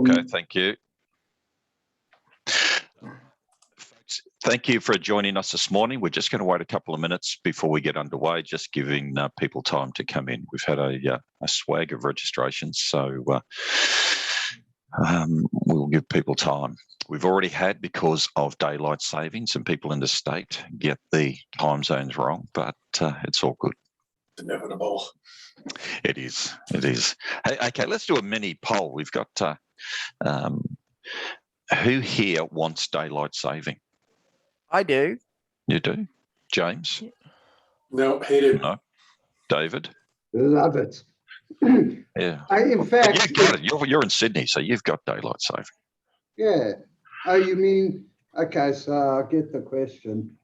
Okay, thank you. Thank you for joining us this morning. We're just going to wait a couple of minutes before we get underway, just giving people time to come in. We've had a swag of registrations, so we'll give people time. We've already had, because of daylight savings, and people in the state get the time zones wrong, but it's all good. Inevitable. It is. It is. Hey, okay, let's do a mini poll. We've got who here wants daylight saving? I do. You do? James? No, hate it. No. David? Love it. Yeah. In fact, you got it. You're in Sydney, so you've got daylight saving. Yeah. Oh, you mean, okay, so I get the question.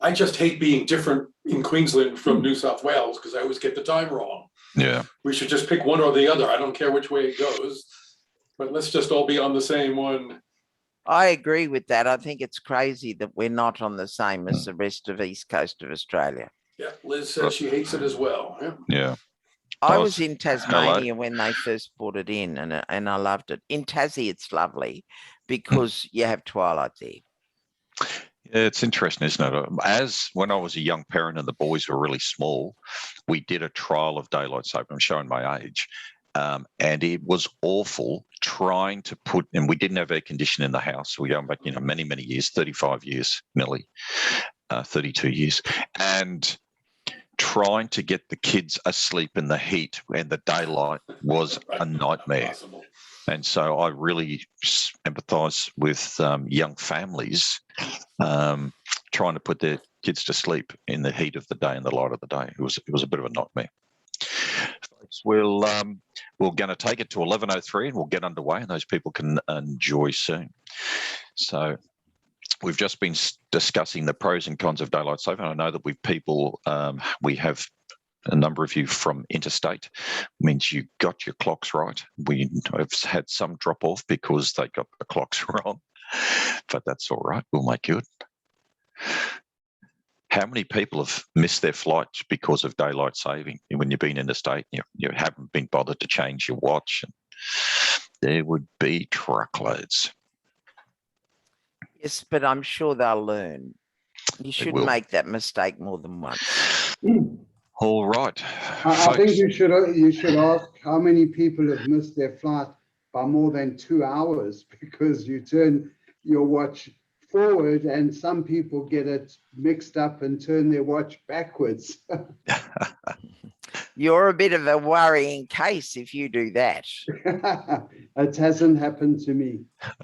I just hate being different in Queensland from New South Wales because I always get the time wrong. Yeah. We should just pick one or the other. I don't care which way it goes, but let's just all be on the same one. I agree with that. I think it's crazy that we're not on the same as the rest of East Coast of Australia. Yeah, Liz says she hates it as well. Yeah. I was in Tasmania when they first brought it in, and I loved it. In Tassie, it's lovely because you have twilight there. Yeah, it's interesting, isn't it? As when I was a young parent and the boys were really small, we did a trial of daylight saving. I'm showing my age. And it was awful trying to put, and we didn't have air conditioning in the house. We're going back, many, many years, 35 years, nearly 32 years. And trying to get the kids asleep in the heat and the daylight was a nightmare. Impossible. And so I really empathise with young families trying to put their kids to sleep in the heat of the day and the light of the day. It was a bit of a nightmare. Folks, we're going to take it to 11:03 and we'll get underway, and those people can enjoy soon. So we've just been discussing the pros and cons of daylight saving. I know that we have a number of you from interstate. It means you got your clocks right. We have had some drop off because they got the clocks wrong, but that's all right. We'll make good. How many people have missed their flights because of daylight saving? When you've been interstate, you haven't been bothered to change your watch. And there would be truckloads. Yes, but I'm sure they'll learn. You shouldn't make that mistake more than once. All right. I think you should ask how many people have missed their flight by more than 2 hours, because you turn your watch forward and some people get it mixed up and turn their watch backwards. You're a bit of a worrying case if you do that. It hasn't happened to me.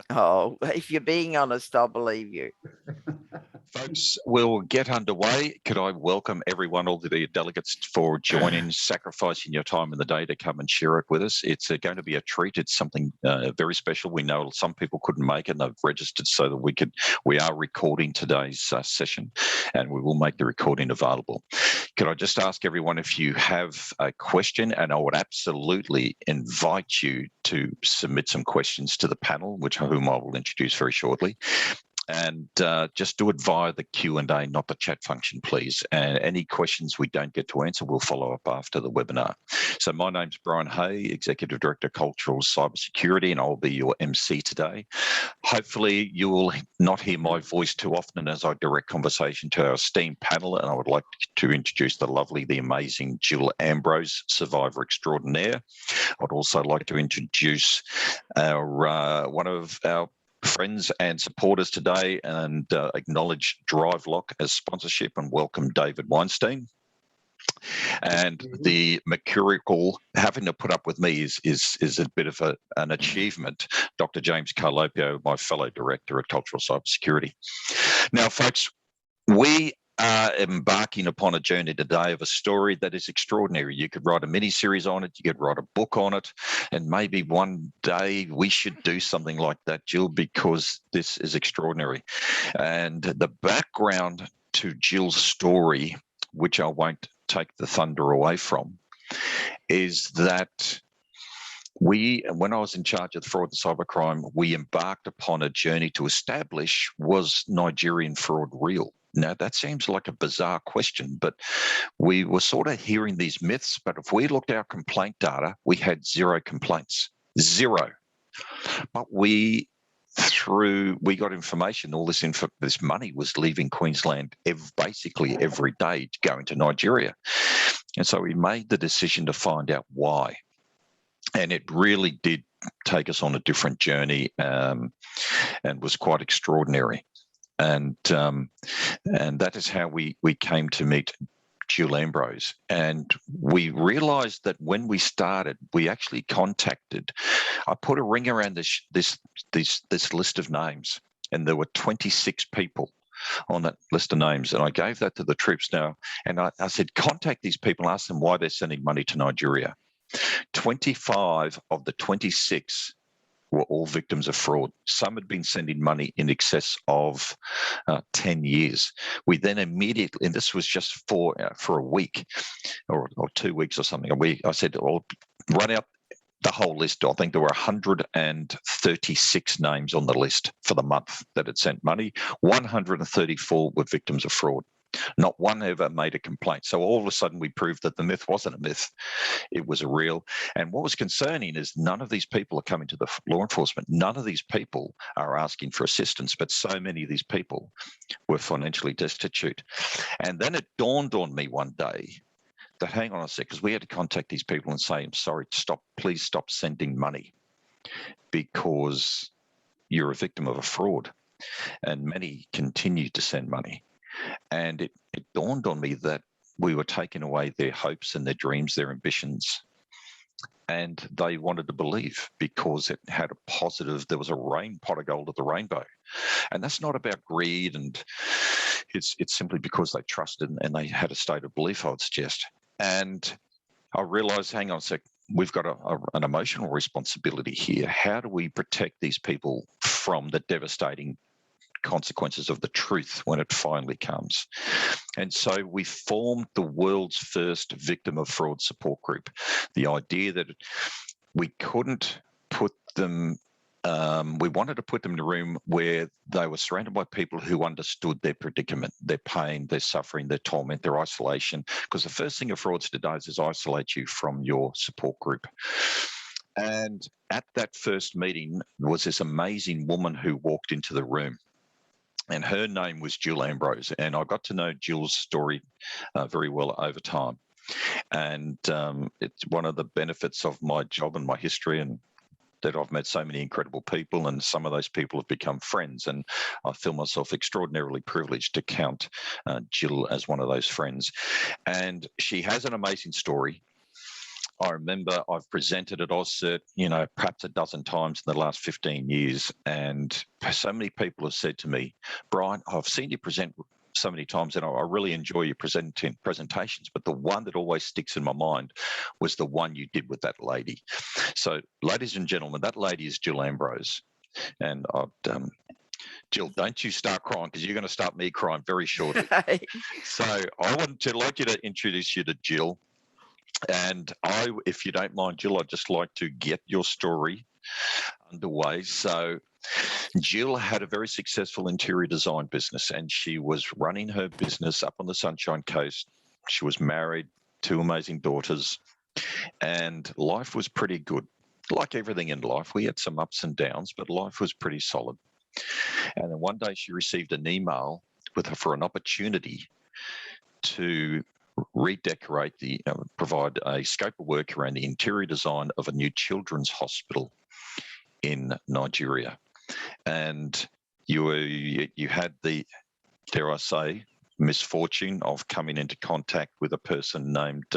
Oh, if you're being honest, I'll believe you. Folks, we'll get underway. Could I welcome everyone, all the delegates, for joining, sacrificing your time in the day to come and share it with us. It's going to be a treat. It's something very special. We know some people couldn't make it and they've registered so that we are recording today's session, and we will make the recording available. Could I just ask everyone if you have a question, and I would absolutely invite you to submit some questions to the panel, whom I will introduce very shortly. And just do it via the Q&A, not the chat function, please. And any questions we don't get to answer, we'll follow up after the webinar. So my name's Brian Hay, Executive Director, Cultural Cybersecurity, and I'll be your MC today. Hopefully you will not hear my voice too often as I direct conversation to our esteemed panel. And I would like to introduce the lovely, the amazing Jill Ambrose, survivor extraordinaire. I'd also like to introduce one of our friends and supporters today, and acknowledge DriveLock as sponsorship, and welcome David Weinstein. And the mercurial having to put up with me is a bit of an achievement. Dr. James Carlopio, my fellow director at Cultural Cybersecurity. Now, folks, we are embarking upon a journey today of a story that is extraordinary. You could write a mini-series on it, you could write a book on it, and maybe one day we should do something like that, Jill, because this is extraordinary. And the background to Jill's story, which I won't take the thunder away from, is that when I was in charge of the fraud and cybercrime, we embarked upon a journey to establish, was Nigerian fraud real? Now, that seems like a bizarre question, but we were sort of hearing these myths. But if we looked at our complaint data, we had 0 complaints. 0. But we got information, all this money was leaving Queensland basically every day going to Nigeria. And so we made the decision to find out why. And it really did take us on a different journey, and was quite extraordinary. And that is how we came to meet Jill Ambrose. And we realized that when we started, we actually contacted, I put a ring around this list of names, and there were 26 people on that list of names. And I gave that to the troops now. And I said, contact these people and ask them why they're sending money to Nigeria. 25 of the 26 were all victims of fraud. Some had been sending money in excess of 10 years. We then immediately, and this was just for a week or 2 weeks or something, I said, I'll run out the whole list. I think there were 136 names on the list for the month that had sent money. 134 were victims of fraud. Not one ever made a complaint. So all of a sudden we proved that the myth wasn't a myth. It was a real. And what was concerning is none of these people are coming to the law enforcement. None of these people are asking for assistance, but so many of these people were financially destitute. And then it dawned on me one day that, hang on a sec, because we had to contact these people and say, I'm sorry, please stop sending money because you're a victim of a fraud. And many continue to send money. And it dawned on me that we were taking away their hopes and their dreams, their ambitions. And they wanted to believe because it had a positive, there was a pot of gold at the rainbow. And that's not about greed, and it's simply because they trusted and they had a state of belief, I would suggest. And I realized, hang on a sec, we've got an emotional responsibility here. How do we protect these people from the devastating consequences of the truth when it finally comes? And so we formed the world's first victim of fraud support group. The idea that we couldn't put them, we wanted to put them in a room where they were surrounded by people who understood their predicament, their pain, their suffering, their torment, their isolation. Because the first thing a fraudster does is isolate you from your support group. And at that first meeting was this amazing woman who walked into the room. And her name was Jill Ambrose. And I got to know Jill's story very well over time. And it's one of the benefits of my job and my history, and that I've met so many incredible people, and some of those people have become friends. And I feel myself extraordinarily privileged to count Jill as one of those friends. And she has an amazing story. I remember I've presented at AusCert, perhaps a dozen times in the last 15 years. And so many people have said to me, Brian, I've seen you present so many times and I really enjoy your presentations. But the one that always sticks in my mind was the one you did with that lady. So, ladies and gentlemen, that lady is Jill Ambrose. And Jill, don't you start crying, because you're going to start me crying very shortly. So I would like you to introduce you to Jill. And if you don't mind, Jill, I'd just like to get your story underway. So Jill had a very successful interior design business, and she was running her business up on the Sunshine Coast. She was married, 2 amazing daughters, and life was pretty good. Like everything in life, we had some ups and downs, but life was pretty solid. And then one day she received an email for an opportunity to redecorate provide a scope of work around the interior design of a new children's hospital in Nigeria. And you had the, dare I say, misfortune of coming into contact with a person named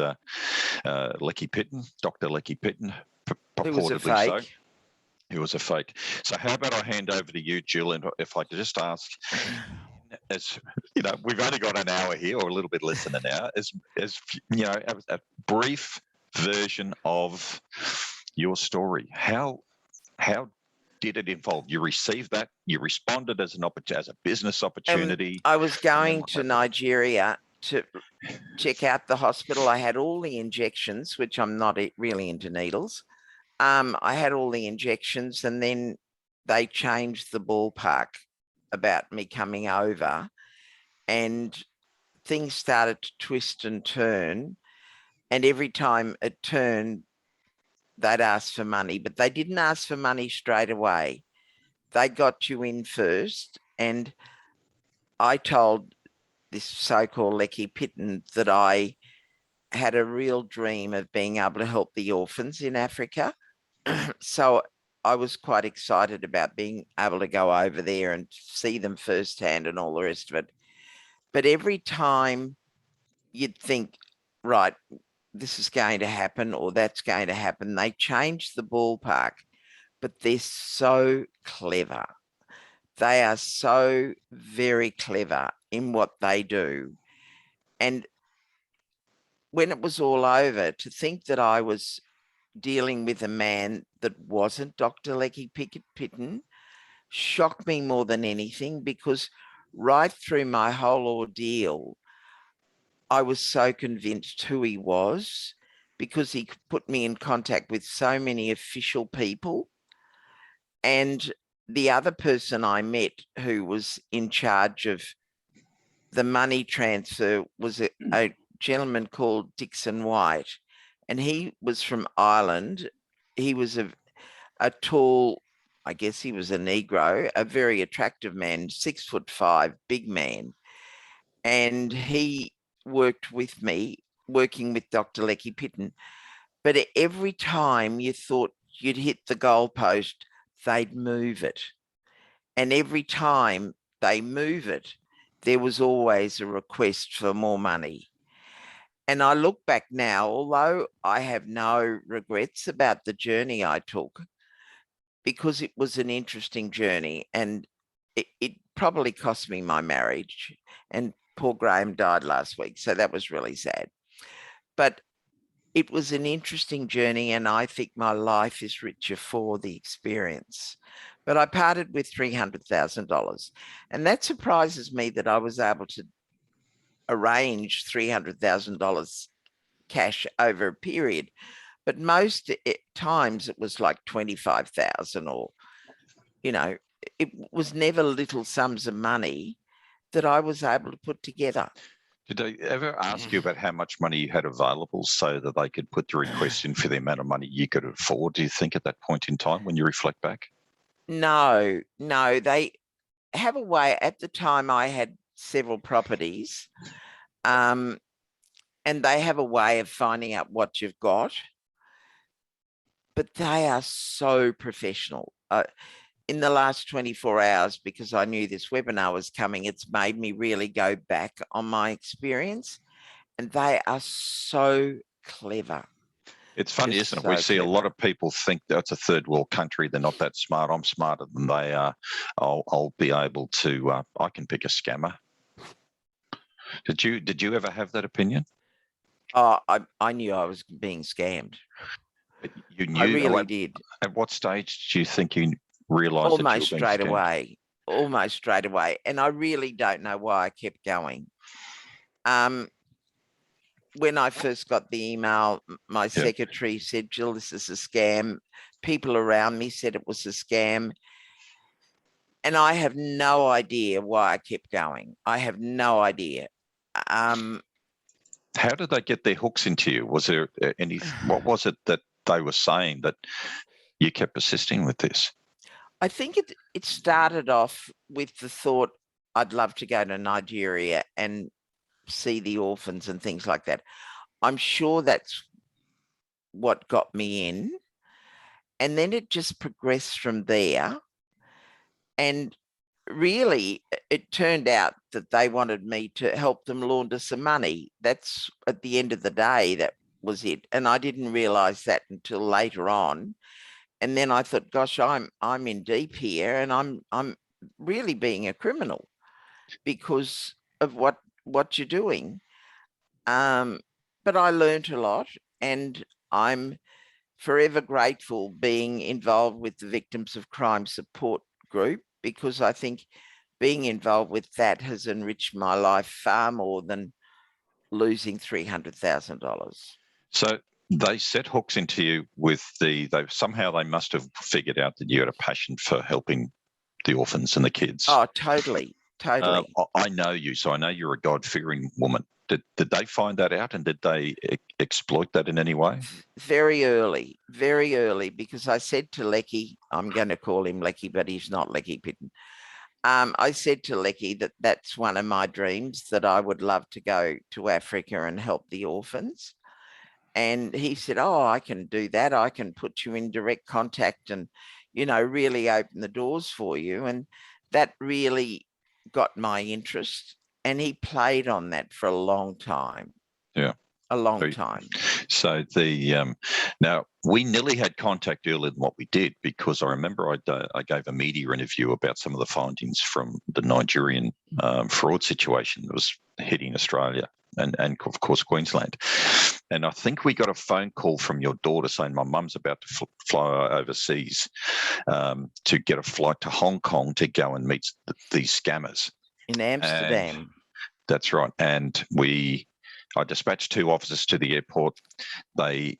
Lecky Pitton, Dr. Lecky Pitton, purportedly so. He was a fake. So how about I hand over to you, Jill, and if I could just ask, as we've only got an hour here, or a little bit less than an hour, as a brief version of your story. How did it involve? You received that, you responded as a business opportunity. I was going to Nigeria to check out the hospital. I had all the injections, which I'm not really into needles. I had all the injections, and then they changed the ballpark about me coming over, and things started to twist and turn. And every time it turned, they'd ask for money, but they didn't ask for money straight away. They got you in first. And I told this so-called Lecky Pitten that I had a real dream of being able to help the orphans in Africa. So I was quite excited about being able to go over there and see them firsthand and all the rest of it. But every time you'd think, right, this is going to happen or that's going to happen, they change the ballpark, but they're so clever. They are so very clever in what they do. And when it was all over, to think that I was dealing with a man that wasn't Dr. Lecky Pitten shocked me more than anything, because right through my whole ordeal, I was so convinced who he was, because he put me in contact with so many official people. And the other person I met who was in charge of the money transfer was a gentleman called Dixon White, and he was from Ireland. He was a tall, I guess he was a Negro, a very attractive man, 6'5", big man. And he worked with me, working with Dr. Lecky Pitten. But every time you thought you'd hit the goalpost, they'd move it. And every time they move it, there was always a request for more money. And I look back now, although I have no regrets about the journey I took, because it was an interesting journey, and it probably cost me my marriage. And poor Graham died last week, so that was really sad. But it was an interesting journey, and I think my life is richer for the experience. But I parted with $300,000, and that surprises me that I was able to arrange $300,000 cash over a period. But most times it was like 25,000, or, you know, it was never little sums of money that I was able to put together. Did they ever ask you about how much money you had available so that they could put the request in for the amount of money you could afford, do you think, at that point in time when you reflect back? No, they have a way. At the time, I had several properties, and they have a way of finding out what you've got. But they are so professional. In the last 24 hours, because I knew this webinar was coming, it's made me really go back on my experience, and they are so clever. It's funny, Just isn't it? We so see a lot clever. of people think that's a third world country. They're not that smart. I'm smarter than they are. I'll be able to, I can pick a scammer. Did you ever have that opinion? Oh, I knew I was being scammed. You knew? I really did. At what stage do you think you realised that you were Almost being straight scammed? away. Almost straight away. And I really don't know why I kept going. When I first got the email, my secretary said, Jill, this is a scam. People around me said it was a scam. And I have no idea why I kept going. I have no idea. How did they get their hooks into you? Was there what was it that they were saying that you kept persisting with this? I think it started off with the thought, I'd love to go to Nigeria and see the orphans and things like that. I'm sure that's what got me in. And then it just progressed from there. And really, it turned out that they wanted me to help them launder some money. That's, at the end of the day, that was it. And I didn't realize that until later on. And then I thought, gosh, I'm in deep here, and I'm really being a criminal because of what you're doing. But I learned a lot, and I'm forever grateful being involved with the Victims of Crime Support Group, because I think being involved with that has enriched my life far more than losing $300,000. So they set hooks into you with somehow they must have figured out that you had a passion for helping the orphans and the kids. Oh, totally. I know you, so I know you're a God-fearing woman. Did they find that out, and did they exploit that in any way? Very early, because I said to Lecky, I'm going to call him Lecky, but he's not Lecky Pitten. I said to Lecky that that's one of my dreams, that I would love to go to Africa and help the orphans. And he said, oh, I can do that. I can put you in direct contact and, really open the doors for you. And that really got my interest. And he played on that for a long time. Yeah. A long time. So now we nearly had contact earlier than what we did, because I remember I gave a media interview about some of the findings from the Nigerian fraud situation that was hitting Australia and of course Queensland. And I think we got a phone call from your daughter saying my mum's about to fly overseas to get a flight to Hong Kong to go and meet these scammers in Amsterdam. And that's right. And I dispatched 2 officers to the airport. They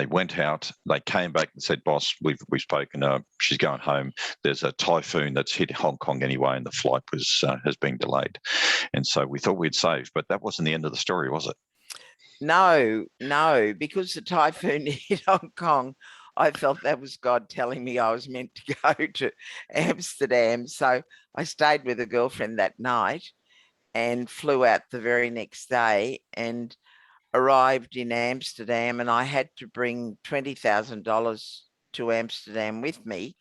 went out. They came back and said, "Boss, we've spoken. She's going home. There's a typhoon that's hit Hong Kong anyway, and the flight has been delayed." And so we thought we'd save, but that wasn't the end of the story, was it? No, because the typhoon hit Hong Kong, I felt that was God telling me I was meant to go to Amsterdam. So I stayed with a girlfriend that night and flew out the very next day and arrived in Amsterdam, and I had to bring $20,000 to Amsterdam with me.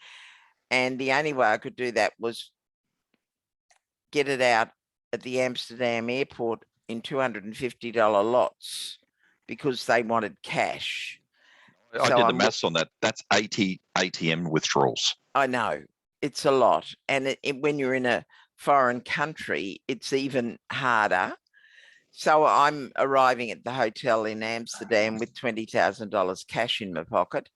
And the only way I could do that was get it out at the Amsterdam airport in $250 lots, because they wanted cash. I did the maths on that. That's 80 ATM withdrawals. I know, it's a lot. And when you're in a foreign country, it's even harder. So I'm arriving at the hotel in Amsterdam with $20,000 cash in my pocket.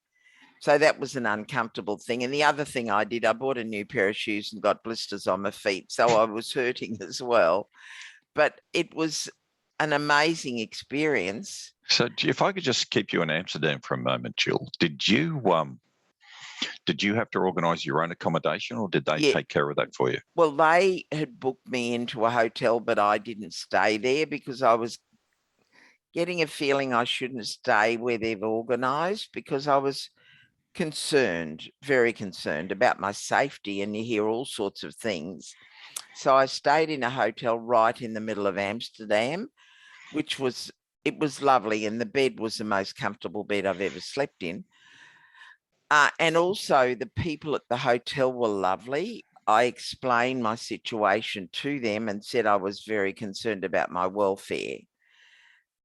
So that was an uncomfortable thing. And the other thing I did, I bought a new pair of shoes and got blisters on my feet. So I was hurting as well. But it was an amazing experience. So if I could just keep you in Amsterdam for a moment, Jill, did you have to organise your own accommodation, or did they take care of that for you? Well, they had booked me into a hotel, but I didn't stay there because I was getting a feeling I shouldn't stay where they've organised, because I was concerned, very concerned about my safety, and you hear all sorts of things. So I stayed in a hotel right in the middle of Amsterdam, which was lovely, and the bed was the most comfortable bed I've ever slept in. And also the people at the hotel were lovely. I explained my situation to them and said I was very concerned about my welfare.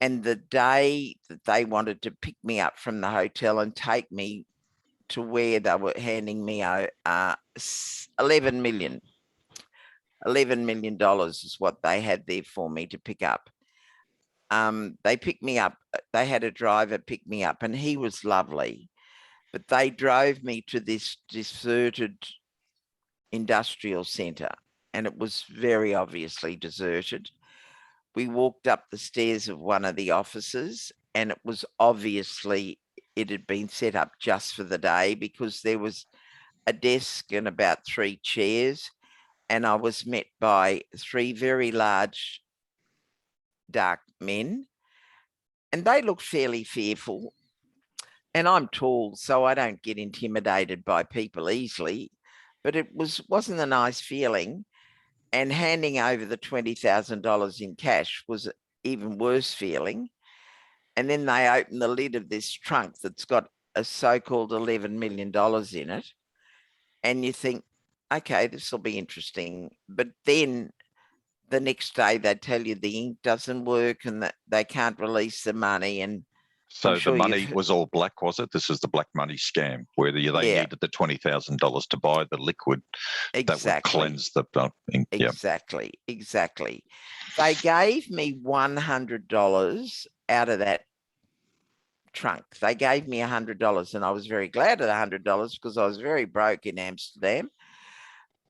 And the day that they wanted to pick me up from the hotel and take me to where they were handing me $11 million is what they had there for me to pick up. They picked me up. They had a driver pick me up, and he was lovely. But they drove me to this deserted industrial centre, and it was very obviously deserted. We walked up the stairs of one of the offices, and it was obviously it had been set up just for the day, because there was a desk and about 3 chairs, and I was met by 3 very large, dark men, and they looked fairly fearful. And I'm tall, so I don't get intimidated by people easily, but it wasn't a nice feeling. And handing over the $20,000 in cash was an even worse feeling. And then they opened the lid of this trunk that's got a so-called $11 million in it. And you think, okay, this will be interesting. But then the next day they tell you the ink doesn't work and that they can't release the money. And so the money was all black, was it? This is the black money scam, where they needed the $20,000 to buy the liquid that would cleanse the ink. Exactly. They gave me $100 out of that trunk. They gave me $100, and I was very glad of the $100 because I was very broke in Amsterdam.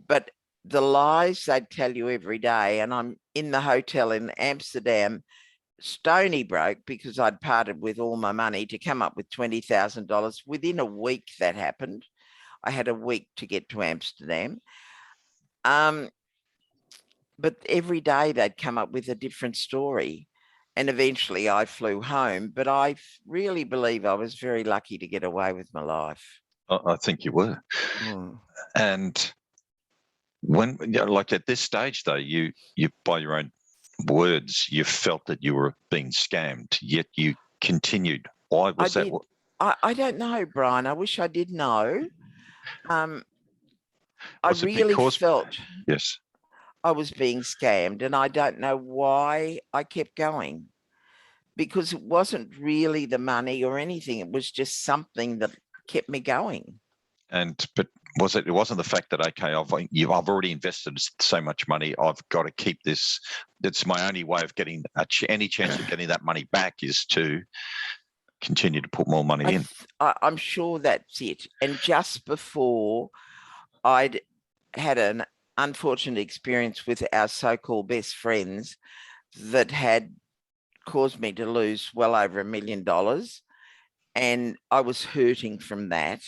But the lies they'd tell you every day, and I'm in the hotel in Amsterdam, stony broke, because I'd parted with all my money to come up with $20,000. Within a week that happened. I had a week to get to Amsterdam. But every day they'd come up with a different story. And eventually I flew home, but I really believe I was very lucky to get away with my life. I think you were. Mm. And when, like at this stage, though, you by your own words, you felt that you were being scammed, yet you continued. Why was that? did. I don't know, Brian. I wish I did know. I Was it really because? felt Yes. I was being scammed, and I don't know why I kept going, because it wasn't really the money or anything. It was just something that kept me going. But was it? It wasn't the fact that I've already invested so much money. I've got to keep this. That's my only way of getting any chance of getting that money back is to continue to put more money in. I'm sure that's it. And just before I'd had an unfortunate experience with our so-called best friends that had caused me to lose well over $1 million. And I was hurting from that.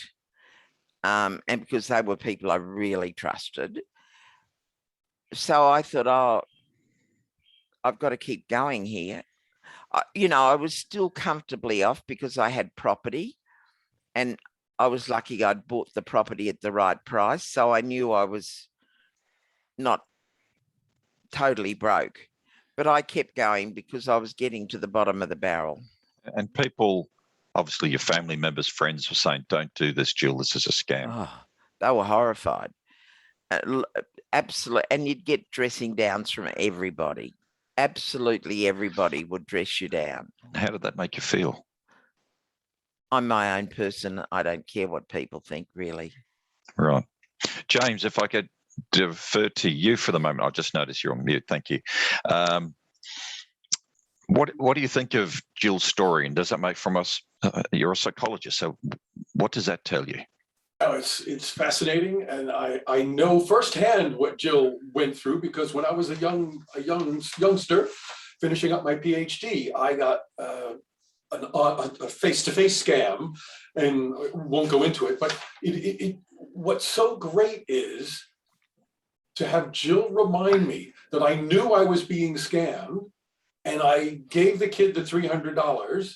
And because they were people I really trusted. So I thought, oh, I've got to keep going here. I was still comfortably off because I had property, and I was lucky I'd bought the property at the right price. So I knew I was not totally broke, but I kept going because I was getting to the bottom of the barrel. And people, obviously your family members, friends were saying, don't do this, Jill, this is a scam. Oh, they were horrified. Absolutely. And you'd get dressing downs from everybody. Absolutely everybody would dress you down. How did that make you feel? I'm my own person. I don't care what people think, really. Right. James, if I could defer to you for the moment. I just noticed you're on mute. Thank you. What do you think of Jill's story? And does that make from us, you're a psychologist, so what does that tell you? Oh, it's fascinating, and I know firsthand what Jill went through, because when I was a youngster finishing up my PhD, I got a face-to-face scam, and won't go into it. But what's so great is to have Jill remind me that I knew I was being scammed, and I gave the kid the $300.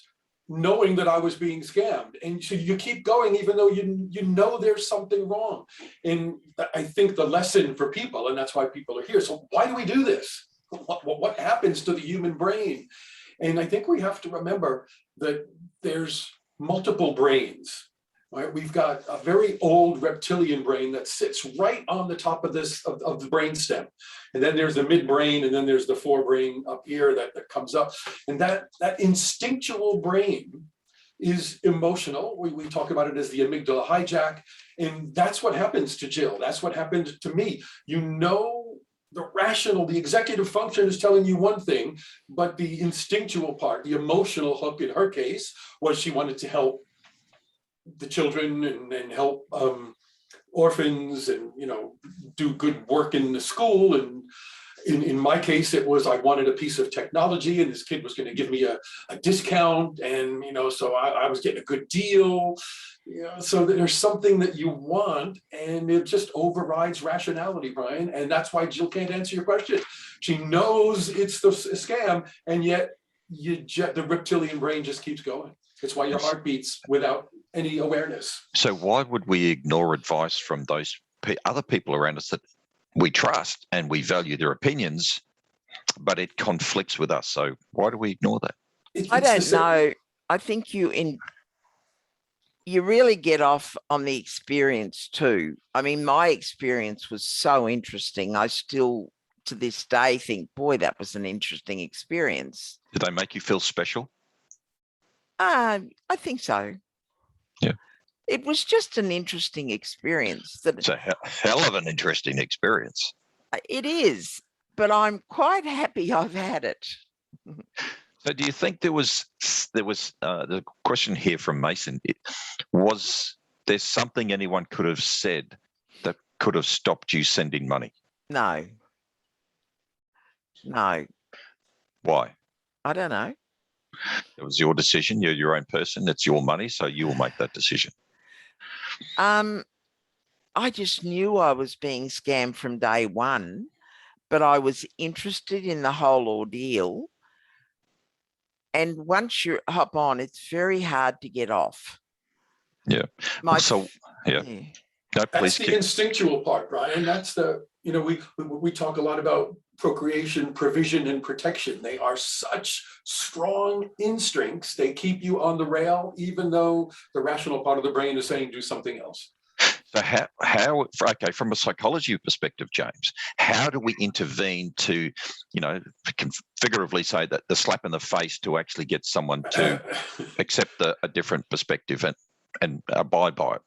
Knowing that I was being scammed. And so you keep going even though you know there's something wrong. And I think the lesson for people, and that's why people are here, so why do we do this? What happens to the human brain? And I think we have to remember that there's multiple brains, right? We've got a very old reptilian brain that sits right on the top of this of the brainstem. And then there's the midbrain, and then there's the forebrain up here that comes up. And that instinctual brain is emotional. We talk about it as the amygdala hijack. And that's what happens to Jill. That's what happened to me. You know, the rational, the executive function is telling you one thing, but the instinctual part, the emotional hook in her case, was she wanted to help the children and help orphans and, do good work in the school. And in my case, it was I wanted a piece of technology, and this kid was going to give me a discount, and so I was getting a good deal. So there's something that you want, and it just overrides rationality, Brian. And that's why Jill can't answer your question. She knows it's the scam, and yet the reptilian brain just keeps going. It's why your heart beats without any awareness. So why would we ignore advice from those other people around us that we trust and we value their opinions, but it conflicts with us? So why do we ignore that? I don't know. I think you really get off on the experience too. I mean, my experience was so interesting. I still, to this day, think, boy, that was an interesting experience. Did they make you feel special? I think so. Yeah. It was just an interesting experience. It's a hell of an interesting experience. It is, but I'm quite happy I've had it. So do you think there was the question here from Mason, was there something anyone could have said that could have stopped you sending money? No. Why? I don't know. It was your decision. You're your own person. It's your money, so you will make that decision. I just knew I was being scammed from day one, but I was interested in the whole ordeal. And once you hop on, it's very hard to get off. Yeah. My So, yeah. No, That's please the keep. instinctual part, Brian. That's the, we talk a lot about procreation, provision, and protection. They are such strong instincts. They keep you on the rail, even though the rational part of the brain is saying do something else. So okay, from a psychology perspective, James, how do we intervene to, figuratively say that the slap in the face to actually get someone to accept a different perspective and abide by it?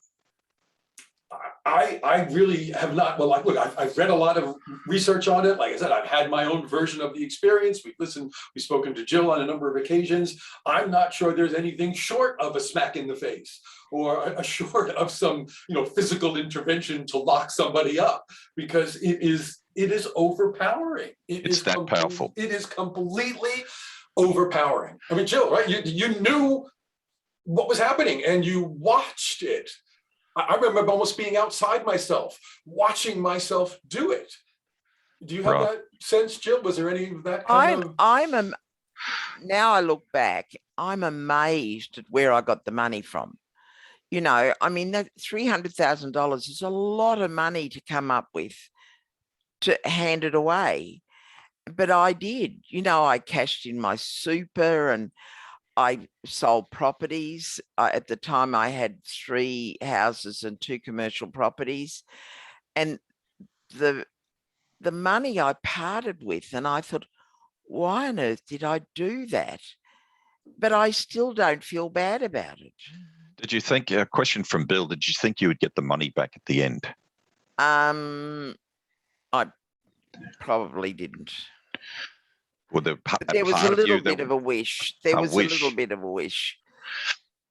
I really have not. Well, look, I've read a lot of research on it. Like I said, I've had my own version of the experience. We've spoken to Jill on a number of occasions. I'm not sure there's anything short of a smack in the face or a short of some, physical intervention to lock somebody up, because it is overpowering. It's that powerful. It is completely overpowering. I mean, Jill, right? You knew what was happening and you watched it. I remember almost being outside myself, watching myself do it. Do you have that sense, Jill? Was there any of that kind of? Now I look back, I'm amazed at where I got the money from. I mean, that $300,000 is a lot of money to come up with to hand it away. But I did, I cashed in my super and I sold properties. At the time, I had 3 houses and 2 commercial properties. And the money I parted with, and I thought, why on earth did I do that? But I still don't feel bad about it. Did you think, a question from Bill, did you think you would get the money back at the end? I probably didn't. Well, there was a little bit of a wish. There was a little bit of a wish.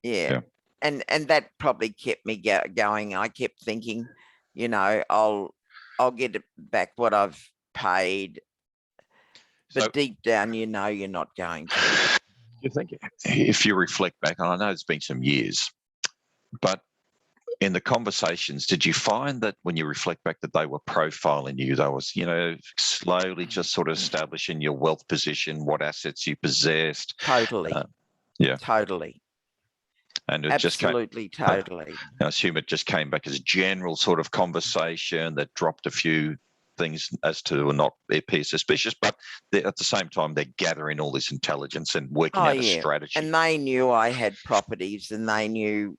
Yeah. And that probably kept me going. I kept thinking, I'll get it back what I've paid. But so, deep down, you're not going to. You think, if you reflect back, and I know it's been some years, but in the conversations, did you find that when you reflect back that they were profiling you, they was, slowly just sort of establishing your wealth position, what assets you possessed? Totally. Totally. And it absolutely, just came, totally. I assume it just came back as a general sort of conversation that dropped a few things as to not appear suspicious, but at the same time, they're gathering all this intelligence and working out a strategy. And they knew I had properties and they knew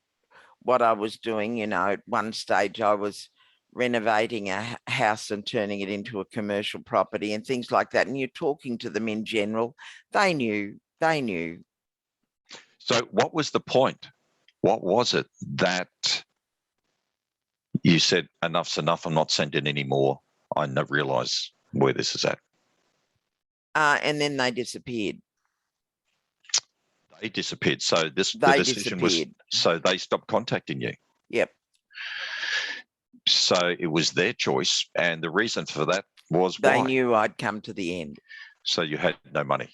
what I was doing. At one stage I was renovating a house and turning it into a commercial property and things like that. And you're talking to them in general. They knew. So what was the point? What was it that you said, enough's enough, I'm not sending any more? I realize where this is at. And then they disappeared. They disappeared. So the decision was, so they stopped contacting you. Yep. So it was their choice. And the reason for that was they knew I'd come to the end. So you had no money.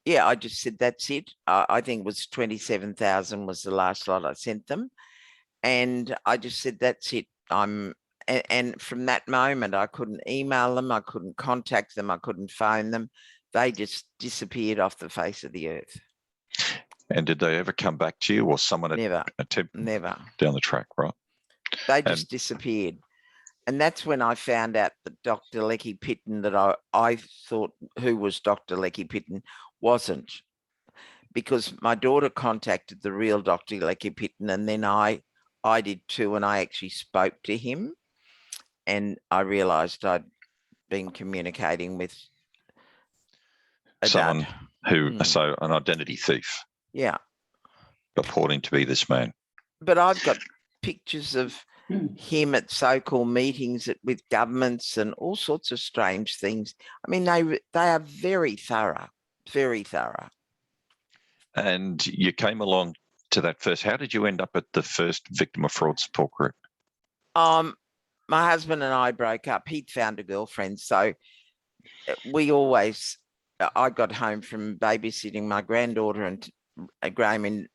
Yeah, I just said, that's it. I think it was 27,000 was the last lot I sent them. And I just said, that's it. And from that moment, I couldn't email them. I couldn't contact them. I couldn't phone them. They just disappeared off the face of the earth. And did they ever come back to you, or someone never down the track, right? They just disappeared. And that's when I found out that Dr. Lecky Pitton, that I thought who was Dr. Lecky Pitton, wasn't. Because my daughter contacted the real Dr. Lecky Pitton, and then I did too, and I actually spoke to him. And I realised I'd been communicating with someone who, so an identity thief. Yeah. Purporting to be this man. But I've got pictures of him at so-called meetings with governments and all sorts of strange things. I mean, they are very thorough, very thorough. And you came along to that first. How did you end up at the first victim of fraud support group? My husband and I broke up. He'd found a girlfriend. So I got home from babysitting my granddaughter, and Graham and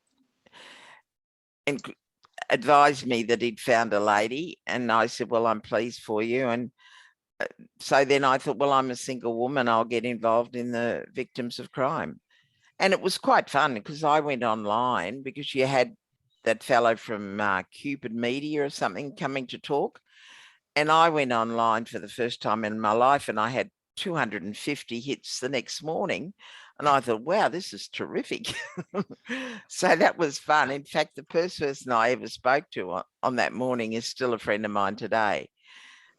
advised me that he'd found a lady. And I said, well, I'm pleased for you. And so then I thought, well, I'm a single woman. I'll get involved in the victims of crime. And it was quite fun because I went online because you had that fellow from Cupid Media or something coming to talk. And I went online for the first time in my life and I had 250 hits the next morning. And I thought, wow, this is terrific. So that was fun. In fact, the first person I ever spoke to on that morning is still a friend of mine today.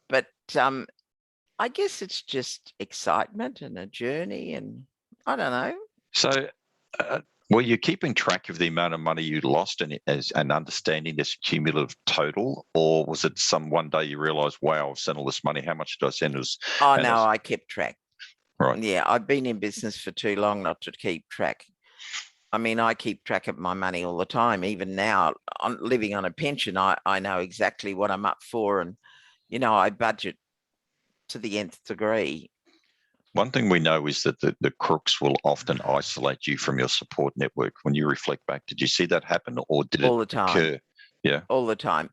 But I guess it's just excitement and a journey, and I don't know. So, were you keeping track of the amount of money you lost and understanding this cumulative total, or was it some one day you realised, wow, I've sent all this money, how much did I send? Oh, no, I kept track. Right. Yeah, I've been in business for too long not to keep track. I mean, I keep track of my money all the time. Even now, I'm living on a pension. I know exactly what I'm up for, and I budget to the nth degree. One thing we know is that the crooks will often isolate you from your support network. When you reflect back, did you see that happen, or did all it the time occur? Yeah, all the time.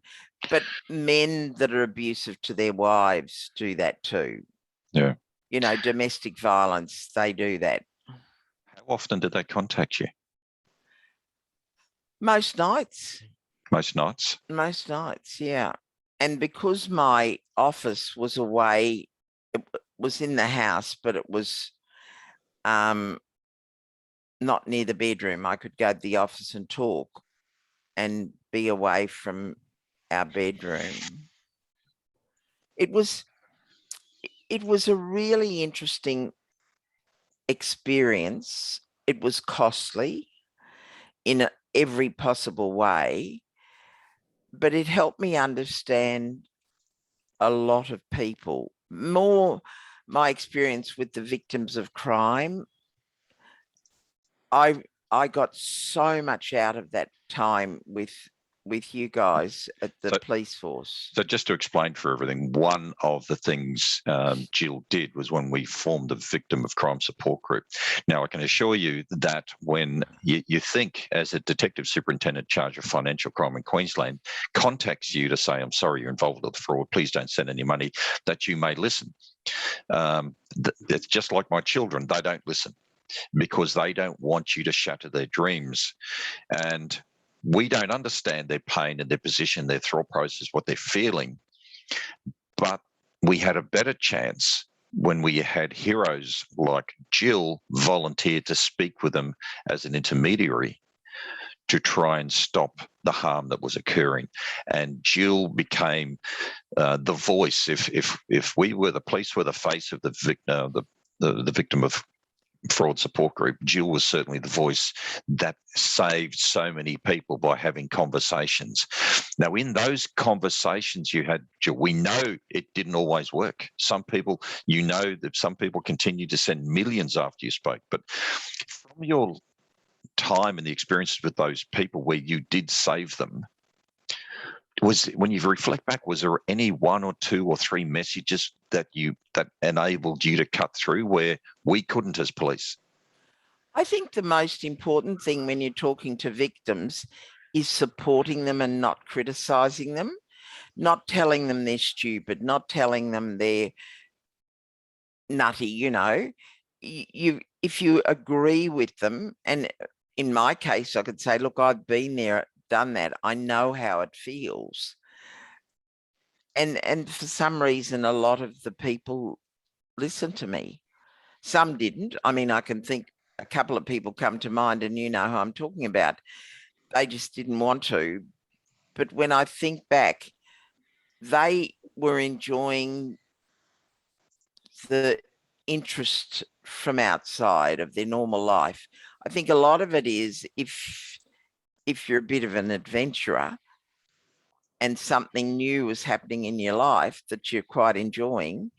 But men that are abusive to their wives do that too. Yeah. Domestic violence, they do that. How often did they contact you? Most nights. Most nights? Most nights, yeah. And because my office was away, it was in the house, but it was not near the bedroom. I could go to the office and talk and be away from our bedroom. It was a really interesting experience. It was costly in every possible way, but it helped me understand a lot of people. More my experience with the victims of crime. I got so much out of that time with you guys at the police force. So just to explain for everything, one of the things Jill did was when we formed the Victim of Crime Support Group. Now, I can assure you that when you think as a detective superintendent charged of financial crime in Queensland contacts you to say, I'm sorry you're involved with fraud, please don't send any money, that you may listen. It's just like my children, they don't listen because they don't want you to shatter their dreams. And we don't understand their pain and their position, their thought process, what they're feeling. But we had a better chance when we had heroes like Jill volunteer to speak with them as an intermediary to try and stop the harm that was occurring. And Jill became the voice. If we were, the police were the face of the victim of fraud support group, Jill was certainly the voice that saved so many people by having conversations. Now, in those conversations you had, Jill, we know it didn't always work. Some people, that some people continued to send millions after you spoke. But from your time and the experiences with those people where you did save them, when you reflect back, was there any one or two or three messages that enabled you to cut through where we couldn't as police? I think the most important thing when you're talking to victims is supporting them and not criticizing them, not telling them they're stupid, not telling them they're nutty. If you agree with them, and in my case, I could say, look, I've been there, done that. I know how it feels. And for some reason, a lot of the people listened to me. Some didn't. I mean, I can think a couple of people come to mind, and you know who I'm talking about. They just didn't want to. But when I think back, they were enjoying the interest from outside of their normal life. I think a lot of it is if you're a bit of an adventurer and something new is happening in your life that you're quite enjoying,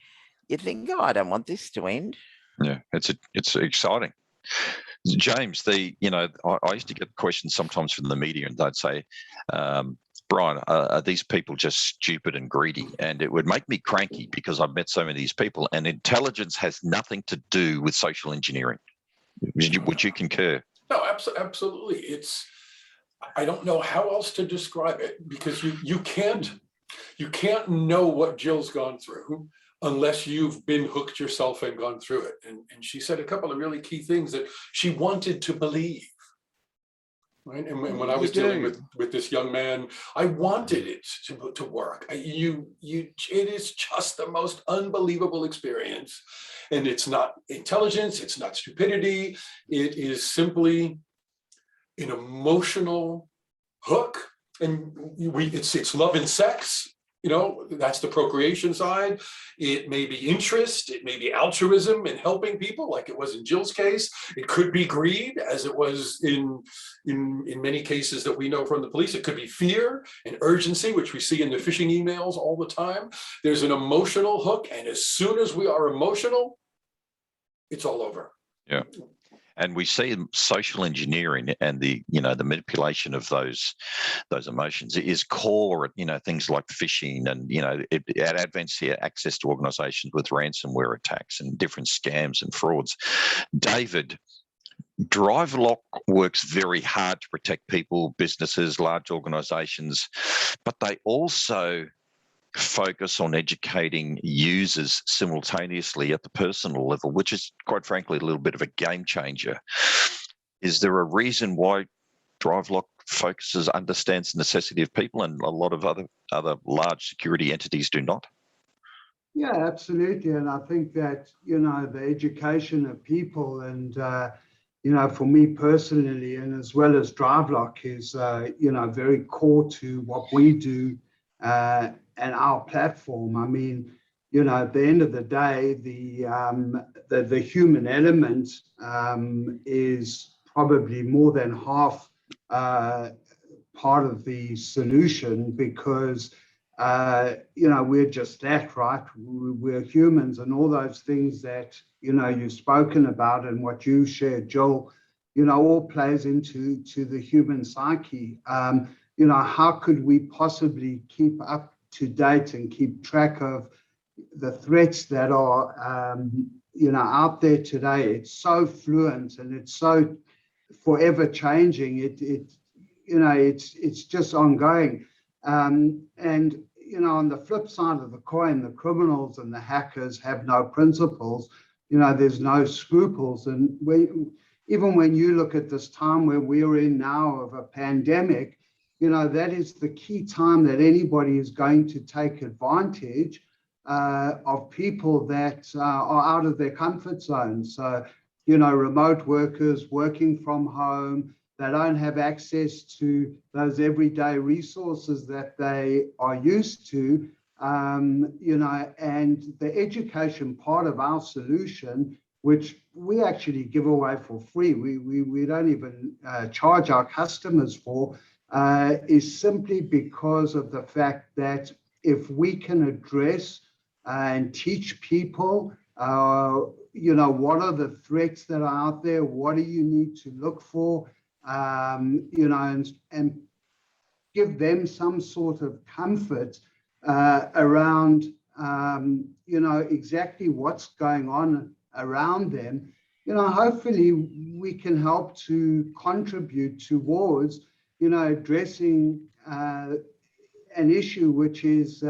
you think, oh, I don't want this to end. Yeah, it's exciting. James, I used to get questions sometimes from the media, and they'd say, Brian, are these people just stupid and greedy? And it would make me cranky because I've met so many of these people, and intelligence has nothing to do with social engineering. Would you concur? No, absolutely. I don't know how else to describe it, because you can't know what Jill's gone through unless you've been hooked yourself and gone through it. And she said a couple of really key things that she wanted to believe. Right. And when I was dealing with this young man, I wanted it to work. It is just the most unbelievable experience. And it's not intelligence, it's not stupidity. It is simply an emotional hook. And it's love and sex. You know, that's the procreation side. It may be interest, it may be altruism in helping people, like it was in Jill's case. It could be greed, as it was in many cases that we know from the police. It could be fear and urgency, which we see in the phishing emails all the time. There's an emotional hook, and as soon as we are emotional, it's all over. Yeah. And we see social engineering and the manipulation of those emotions is core. Things like phishing and it advents here access to organisations with ransomware attacks and different scams and frauds. David, DriveLock works very hard to protect people, businesses, large organisations, but they also focus on educating users simultaneously at the personal level, which is quite frankly a little bit of a game changer. Is there a reason why DriveLock understands the necessity of people and a lot of other large security entities do not? Yeah, absolutely. And I think that, the education of people and, for me personally, and as well as DriveLock is, very core to what we do and our platform. I mean, at the end of the day, the human element is probably more than half part of the solution, because we're just that, right? We're humans, and all those things that you've spoken about and what you shared, Joel, all plays into the human psyche. How could we possibly keep up to date and keep track of the threats that are out there today? It's so fluent and it's so forever changing. It's just ongoing. And on the flip side of the coin, the criminals and the hackers have no principles. There's no scruples. And even when you look at this time where we're in now of a pandemic, that is the key time that anybody is going to take advantage of people that are out of their comfort zone. So, remote workers working from home, they don't have access to those everyday resources that they are used to, and the education part of our solution, which we actually give away for free, we don't even charge our customers for, is simply because of the fact that if we can address and teach people, what are the threats that are out there, what do you need to look for, and give them some sort of comfort around, exactly what's going on around them, hopefully we can help to contribute towards, addressing an issue which is,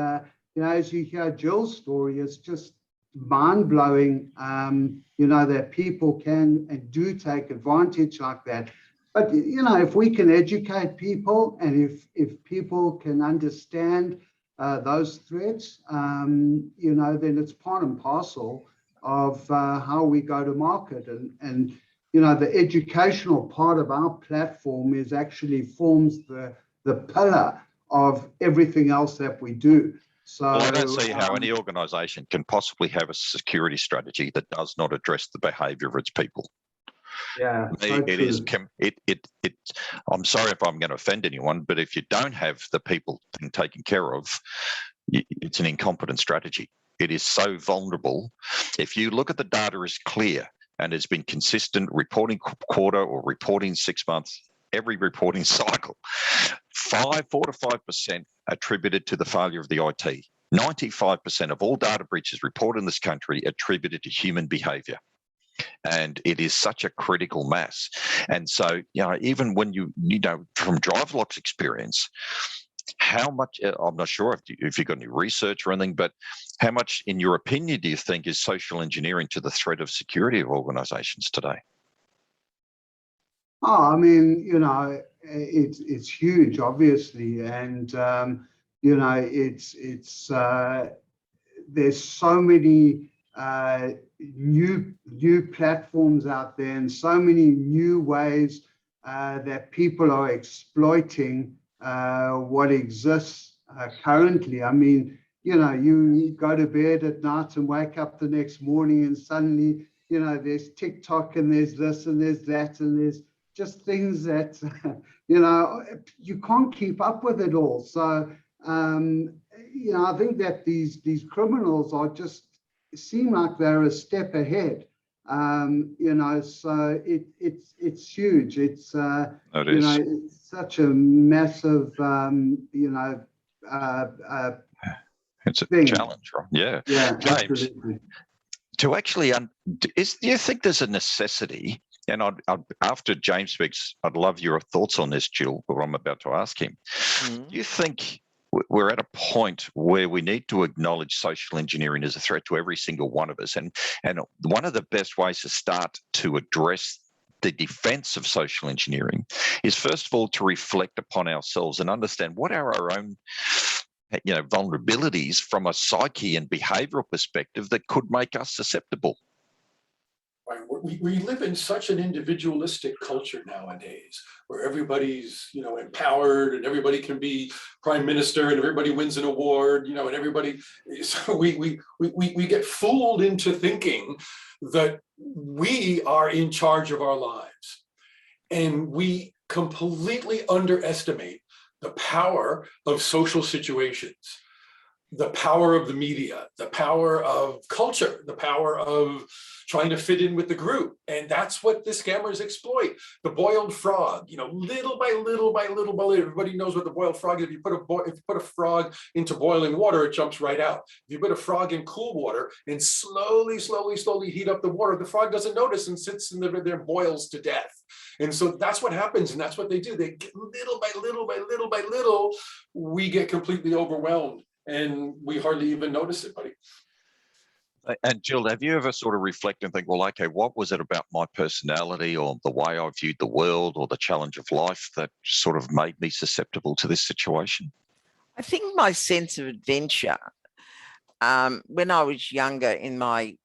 as you hear Jill's story, it's just mind-blowing, that people can and do take advantage like that. But, if we can educate people and if people can understand those threats, then it's part and parcel of how we go to market. And the educational part of our platform is actually forms the pillar of everything else that we do. So I don't see how any organization can possibly have a security strategy that does not address the behavior of its people. Yeah, it is. I'm sorry if I'm going to offend anyone, but if you don't have the people taken care of, it's an incompetent strategy. It is so vulnerable. If you look at the data is clear and it's been consistent reporting quarter or reporting 6 months, every reporting cycle, 4 to 5% attributed to the failure of the IT. 95% of all data breaches reported in this country attributed to human behavior. And it is such a critical mass. And so, even when from DriveLock's experience, how much, I'm not sure if you've got any research or anything, but how much, in your opinion, do you think is social engineering to the threat of security of organizations today? Oh, I mean, you know, it's huge, obviously, and you know, there's so many new platforms out there, and so many new ways that people are exploiting what exists currently. I mean, you know, you go to bed at night and wake up the next morning, and suddenly, you know, there's TikTok, and there's this, and there's that, and there's just things that you know, you can't keep up with it all. So you know, I think that these criminals are just seem like they're a step ahead. You know, so it's huge. It's you know, it's such a massive you know it's a thing. challenge, right? Yeah. Yeah, James, absolutely. to actually, do you think there's a necessity? And after James speaks, I'd love your thoughts on this, Jill, what I'm about to ask him. Mm. Do you think we're at a point where we need to acknowledge social engineering as a threat to every single one of us? And one of the best ways to start to address the defense of social engineering is, first of all, to reflect upon ourselves and understand what are our own, you know, vulnerabilities from a psyche and behavioral perspective that could make us susceptible. Right. We live in such an individualistic culture nowadays, where everybody's, you know, empowered, and everybody can be prime minister, and everybody wins an award, you know, and everybody. So we get fooled into thinking that we are in charge of our lives, and we completely underestimate the power of social situations, the power of the media, the power of culture, the power of trying to fit in with the group. And that's what the scammers exploit. The boiled frog, you know, little by little by little by little, everybody knows what the boiled frog is. If you put a frog into boiling water, it jumps right out. If you put a frog in cool water and slowly heat up the water, the frog doesn't notice and sits in there, boils to death. And so that's what happens, and that's what they do. They get little by little by little by little, we get completely overwhelmed, and we hardly even notice it, buddy. And Jill, have you ever sort of reflect and think, well, okay, what was it about my personality or the way I viewed the world or the challenge of life that sort of made me susceptible to this situation? I think my sense of adventure, when I was younger, in my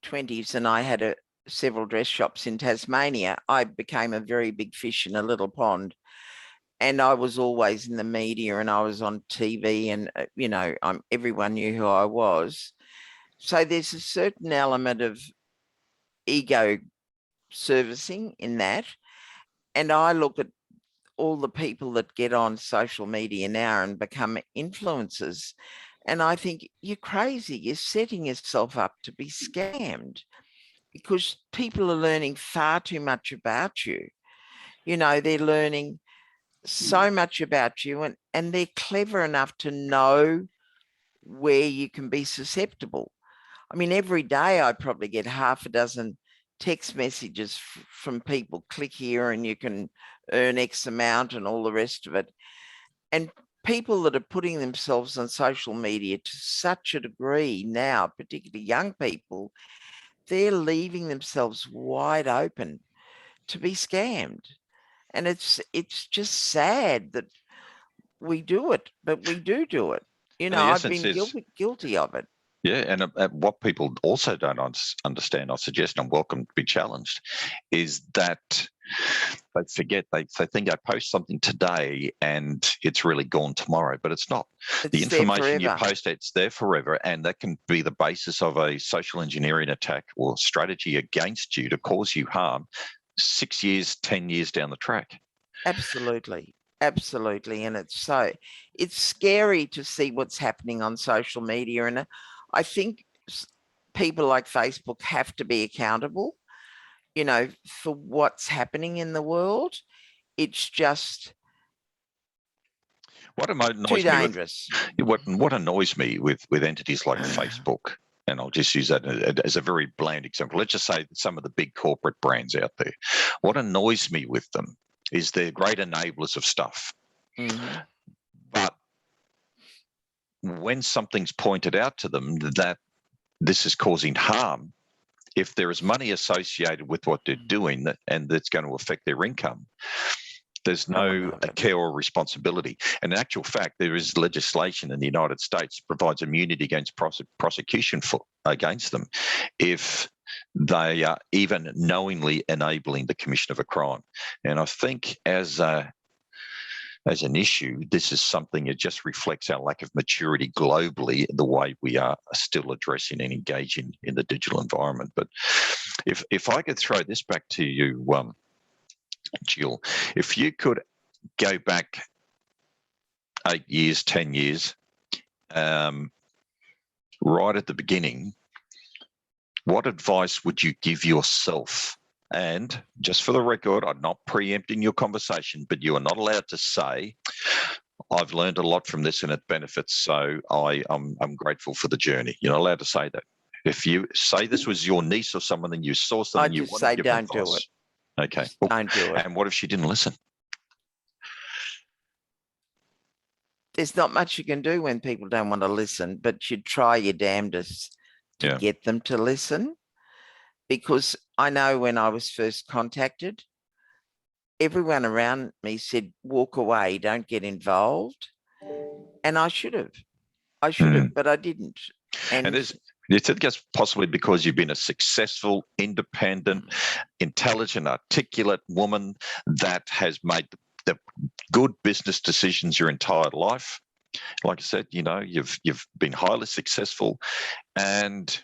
20s, and I had several dress shops in Tasmania, I became a very big fish in a little pond. And I was always in the media, and I was on TV, and, you know, everyone knew who I was. So there's a certain element of ego servicing in that. And I look at all the people that get on social media now and become influencers, and I think, you're crazy. You're setting yourself up to be scammed, because people are learning far too much about you. You know, they're learning so much about you, and they're clever enough to know where you can be susceptible. I mean, every day I probably get half a dozen text messages from people, click here and you can earn X amount and all the rest of it. And people that are putting themselves on social media to such a degree now, particularly young people, they're leaving themselves wide open to be scammed. And it's just sad that we do it, but we do it. You know, I've been guilty of it. Yeah, and what people also don't understand, I suggest, and welcome to be challenged, is that they forget, they think I post something today and it's really gone tomorrow, but it's not. The information you post, it's there forever, and that can be the basis of a social engineering attack or strategy against you to cause you harm 6 years, 10 years down the track. Absolutely. Absolutely. And it's scary to see what's happening on social media. And I think people like Facebook have to be accountable, you know, for what's happening in the world. It's just too dangerous. What annoys me with entities like Facebook, and I'll just use that as a very bland example. Let's just say some of the big corporate brands out there. What annoys me with them is they're great enablers of stuff. Mm-hmm. But when something's pointed out to them that this is causing harm, if there is money associated with what they're doing and that's going to affect their income, there's no care or responsibility. And in actual fact, there is legislation in the United States that provides immunity against prosecution against them if they are even knowingly enabling the commission of a crime. And I think as an issue, this is something that just reflects our lack of maturity globally, the way we are still addressing and engaging in the digital environment. But if I could throw this back to you, Jill, if you could go back 8 years, 10 years, right at the beginning, what advice would you give yourself? And just for the record, I'm not preempting your conversation, but you are not allowed to say, I've learned a lot from this and it benefits, so I'm grateful for the journey. You're not allowed to say that. If you say this was your niece or someone and you saw something, I you just want say to give don't do advice. it. Okay. Don't do it. And what if she didn't listen? There's not much you can do when people don't want to listen, but you try your damnedest to get them to listen. Because I know when I was first contacted, everyone around me said, walk away, don't get involved. And I should have, but I didn't. And it's I guess possibly because you've been a successful, independent, intelligent, articulate woman that has made the good business decisions your entire life. Like I said, you've been highly successful and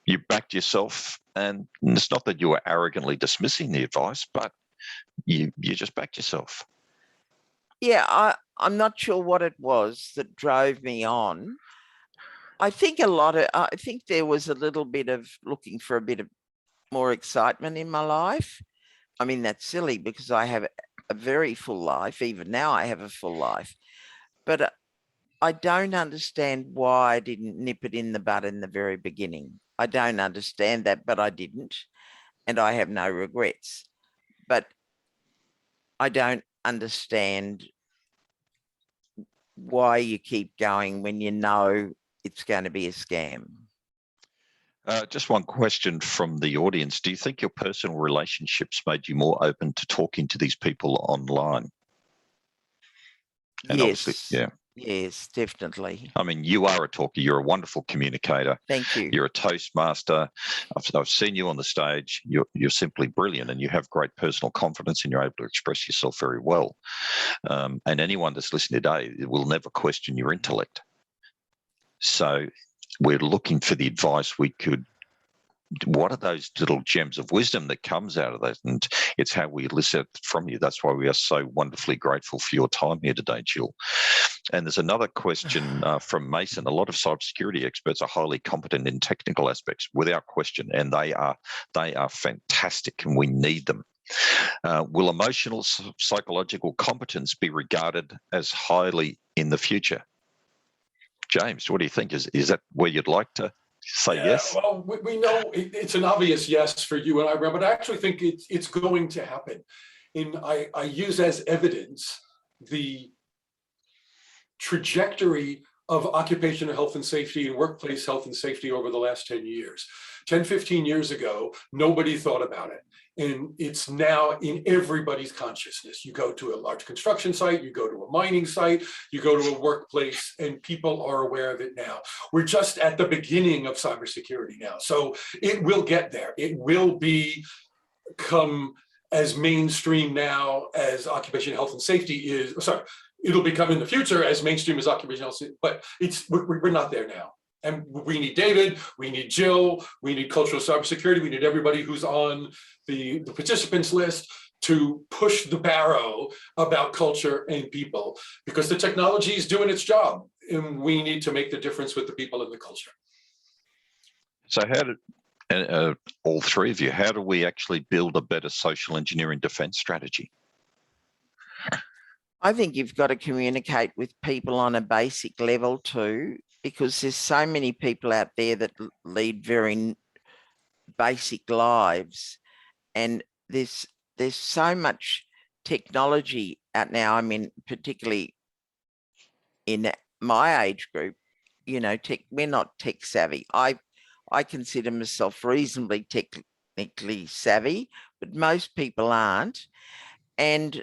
you backed yourself. And it's not that you were arrogantly dismissing the advice, but you just backed yourself. Yeah, I'm not sure what it was that drove me on. I think I think there was a little bit of looking for a bit of more excitement in my life. I mean, that's silly because I have a very full life. Even now I have a full life, but I don't understand why I didn't nip it in the bud in the very beginning. I don't understand that, but I didn't, and I have no regrets. But I don't understand why you keep going when you know it's going to be a scam. Just one question from the audience. Do you think your personal relationships made you more open to talking to these people online? And yes. Yeah. Yes, definitely. I mean, you are a talker. You're a wonderful communicator. Thank you. You're a Toastmaster. I've seen you on the stage. You're simply brilliant, and you have great personal confidence, and you're able to express yourself very well. And anyone that's listening today will never question your intellect. So we're looking for the advice we could. What are those little gems of wisdom that comes out of that? And it's how we elicit from you. That's why we are so wonderfully grateful for your time here today, Jill. And there's another question from Mason. A lot of cybersecurity experts are highly competent in technical aspects, without question, and they are fantastic, and we need them. Will emotional psychological competence be regarded as highly in the future? James, what do you think? Is that where you'd like to say yes? Well, we know it's an obvious yes for you and I, but I actually think it's going to happen. I use as evidence the trajectory of occupational health and safety and workplace health and safety over the last 10 years. 10, 15 years ago, nobody thought about it. And it's now in everybody's consciousness. You go to a large construction site, you go to a mining site, you go to a workplace, and people are aware of it now. We're just at the beginning of cybersecurity now. So it will get there. It will become as mainstream now as occupational health and safety is. Sorry, it'll become in the future as mainstream as occupational health, but we're not there now. And we need David, we need Jill, we need cultural cybersecurity, we need everybody who's on the participants list to push the barrow about culture and people, because the technology is doing its job and we need to make the difference with the people in the culture. So how did, all three of you, how do we actually build a better social engineering defense strategy? I think you've got to communicate with people on a basic level too, because there's so many people out there that lead very basic lives, and there's so much technology out now. I mean, particularly in my age group, you know, we're not tech savvy. I consider myself reasonably technically savvy, but most people aren't. And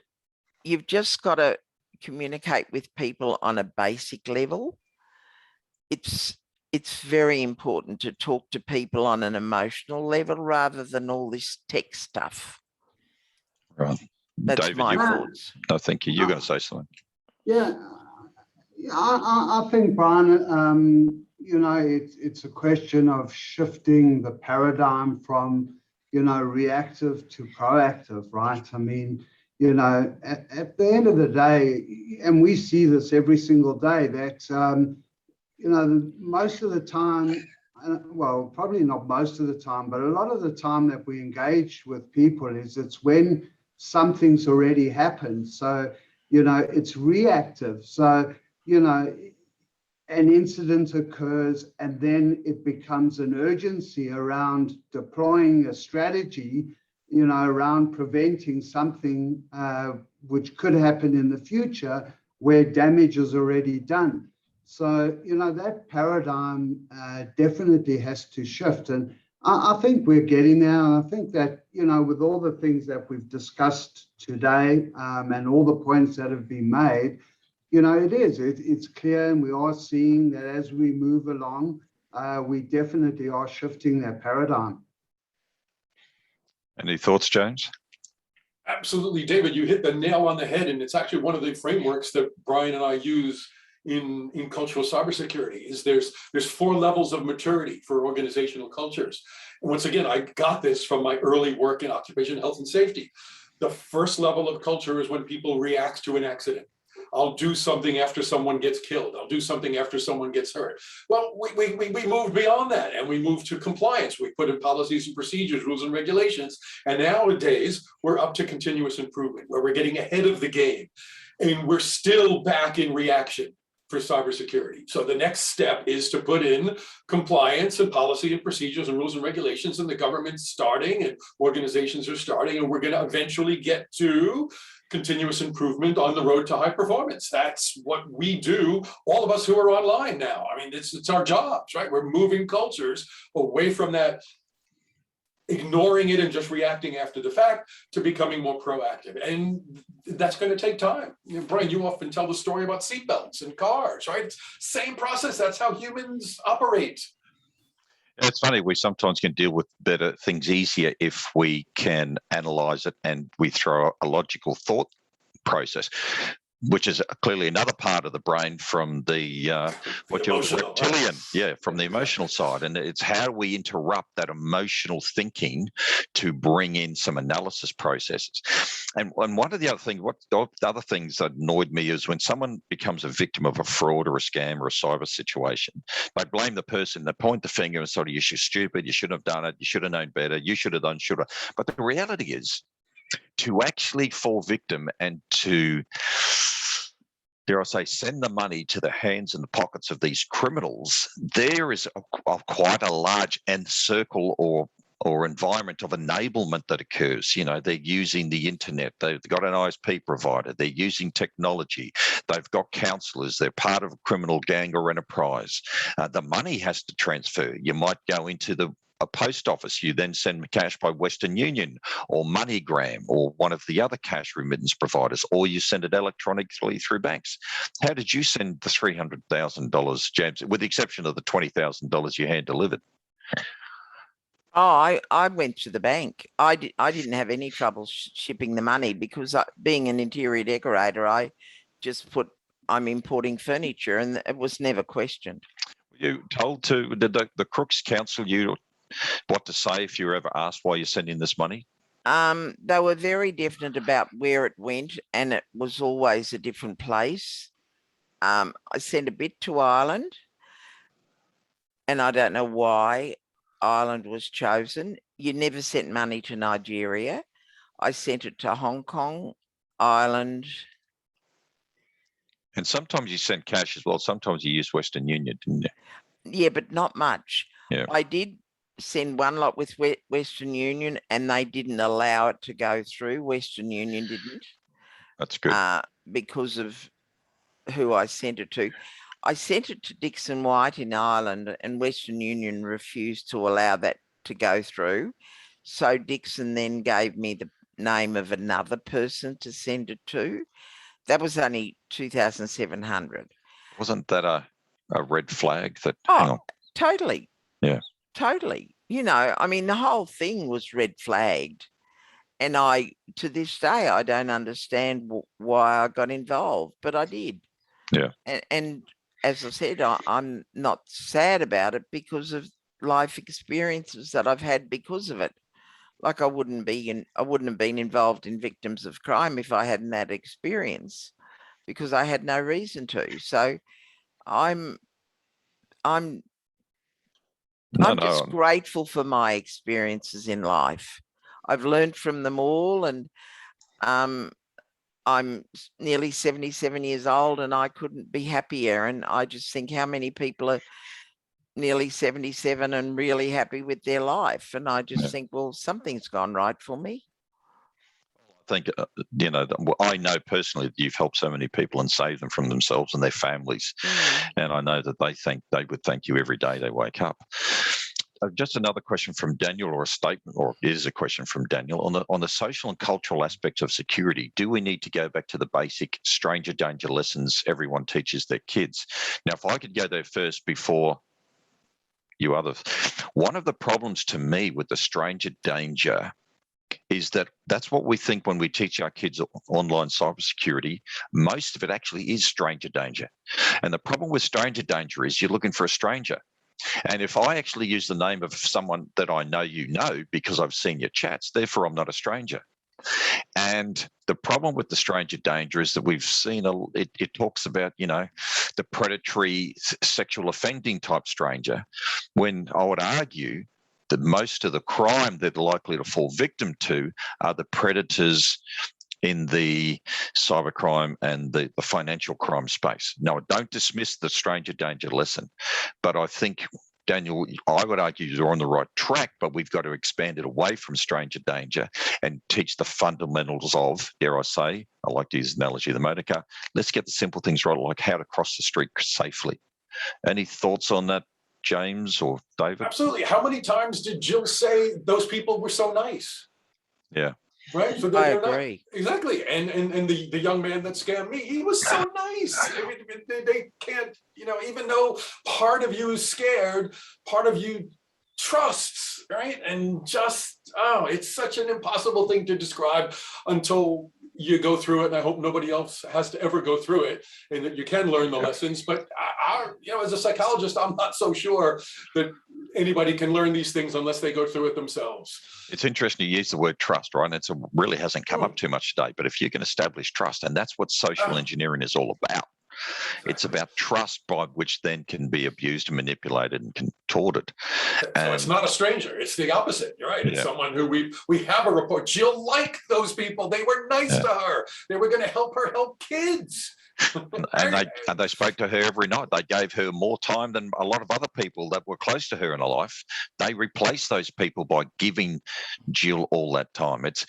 you've just got to communicate with people on a basic level. It's very important to talk to people on an emotional level rather than all this tech stuff. Right. That's David, my you, thoughts. no, thank you. You're going to say something. Yeah, I think, Brian, you know, it's a question of shifting the paradigm from, you know, reactive to proactive, right? I mean, you know, at the end of the day, and we see this every single day, that, you know, most of the time, well, probably not most of the time, but a lot of the time that we engage with people it's when something's already happened. So, you know, it's reactive. So, you know, an incident occurs and then it becomes an urgency around deploying a strategy, you know, around preventing something which could happen in the future where damage is already done. So, you know, that paradigm definitely has to shift. And I think we're getting there. And I think that, you know, with all the things that we've discussed today and all the points that have been made, you know, it's clear, and we are seeing that as we move along, we definitely are shifting that paradigm. Any thoughts, James? Absolutely, David, you hit the nail on the head, and it's actually one of the frameworks that Brian and I use in cultural cybersecurity. Is there's 4 levels of maturity for organizational cultures. And once again, I got this from my early work in occupational health and safety. The first level of culture is when people react to an accident. I'll do something after someone gets killed. I'll do something after someone gets hurt. Well, we moved beyond that, and we moved to compliance. We put in policies and procedures, rules and regulations. And nowadays, we're up to continuous improvement, where we're getting ahead of the game. And we're still back in reaction for cybersecurity. So the next step is to put in compliance and policy and procedures and rules and regulations, and the government's starting and organizations are starting, and we're going to eventually get to continuous improvement on the road to high performance. That's what we do, all of us who are online now. I mean, it's our jobs, right? We're moving cultures away from that ignoring it and just reacting after the fact to becoming more proactive. And that's going to take time. You know, Brian, you often tell the story about seatbelts and cars, right? Same process. That's how humans operate. It's funny, we sometimes can deal with better things easier if we can analyze it and we throw a logical thought process, which is clearly another part of the brain from the reptilian, right? From the emotional side. And it's how we interrupt that emotional thinking to bring in some analysis processes. And one of the other things, the other things that annoyed me is when someone becomes a victim of a fraud or a scam or a cyber situation, they blame the person, they point the finger and sort of, you're stupid, you shouldn't have done it, you should have known better, you should have done, should have. But the reality is, to actually fall victim and to, dare I say, send the money to the hands and the pockets of these criminals, there is quite a large circle or environment of enablement that occurs. You know, they're using the internet, they've got an ISP provider, they're using technology, they've got counselors, they're part of a criminal gang or enterprise. The money has to transfer. You might go into a post office, you then send cash by Western Union or MoneyGram or one of the other cash remittance providers, or you send it electronically through banks. How did you send the $300,000, James, with the exception of the $20,000 you hand delivered? Oh, I went to the bank. I didn't have any trouble shipping the money because being an interior decorator, I just put, I'm importing furniture, and it was never questioned. Were you told to, did the crooks counsel you what to say if you were ever asked why you're sending this money? They were very definite about where it went, and it was always a different place. I sent a bit to Ireland, and I don't know why Ireland was chosen. You never sent money to Nigeria. I sent it to Hong Kong, Ireland. And sometimes you sent cash as well. Sometimes you used Western Union, didn't you? Yeah, but not much. Yeah. I did send one lot with Western Union, and they didn't allow it to go through. Western Union didn't. That's good. Because of who I sent it to. I sent it to Dixon White in Ireland, and Western Union refused to allow that to go through. So Dixon then gave me the name of another person to send it to. That was only 2,700. Wasn't that a red flag that, hang Oh, on, totally. Yeah. Totally. You know, I mean, the whole thing was red flagged. And I, to this day, I don't understand why I got involved, but I did. Yeah. And as I said, I'm not sad about it because of life experiences that I've had because of it. Like I wouldn't have been involved in victims of crime if I hadn't that experience, because I had no reason to. So I'm just grateful for my experiences in life. I've learned from them all, and I'm nearly 77 years old and I couldn't be happier. And I just think how many people are nearly 77 and really happy with their life. And I just think, well, something's gone right for me. I think, I know personally that you've helped so many people and saved them from themselves and their families. And I know that they would thank you every day they wake up. Just another question from Daniel, or a statement, or it is a question from Daniel, on the social and cultural aspects of security. Do we need to go back to the basic stranger danger lessons everyone teaches their kids? Now, if I could go there first before you others, one of the problems to me with the stranger danger is that that's what we think when we teach our kids online cybersecurity. Most of it actually is stranger danger. And the problem with stranger danger is you're looking for a stranger. And if I actually use the name of someone that I know because I've seen your chats, therefore I'm not a stranger. And the problem with the stranger danger is that we've seen it talks about, the predatory sexual offending type stranger, when I would argue that most of the crime they're likely to fall victim to are the predators in the cybercrime and the financial crime space. Now, I don't dismiss the stranger danger lesson, but I think, Daniel, I would argue you're on the right track, but we've got to expand it away from stranger danger and teach the fundamentals of, dare I say, I like to use the analogy of the motor car. Let's get the simple things right, like how to cross the street safely. Any thoughts on that, James or David? Absolutely. How many times did Jill say those people were so nice? Yeah. Right. So I agree. Exactly. And the young man that scammed me, he was so nice. I mean, they can't, even though part of you is scared, part of you trusts, right? And it's such an impossible thing to describe until you go through it. And I hope nobody else has to ever go through it, and that you can learn the lessons. But as a psychologist, I'm not so sure that anybody can learn these things unless they go through it themselves. It's interesting you use the word trust, right? And it really hasn't come up too much today, but if you can establish trust, and that's what social engineering is all about. Exactly. It's about trust, by which then can be abused and manipulated and contorted. So it's not a stranger. It's the opposite. You're right. It's someone who we have a report. Jill liked those people. They were nice to her. They were going to help her help kids. And they spoke to her every night. They gave her more time than a lot of other people that were close to her in her life. They replaced those people by giving Jill all that time. It's,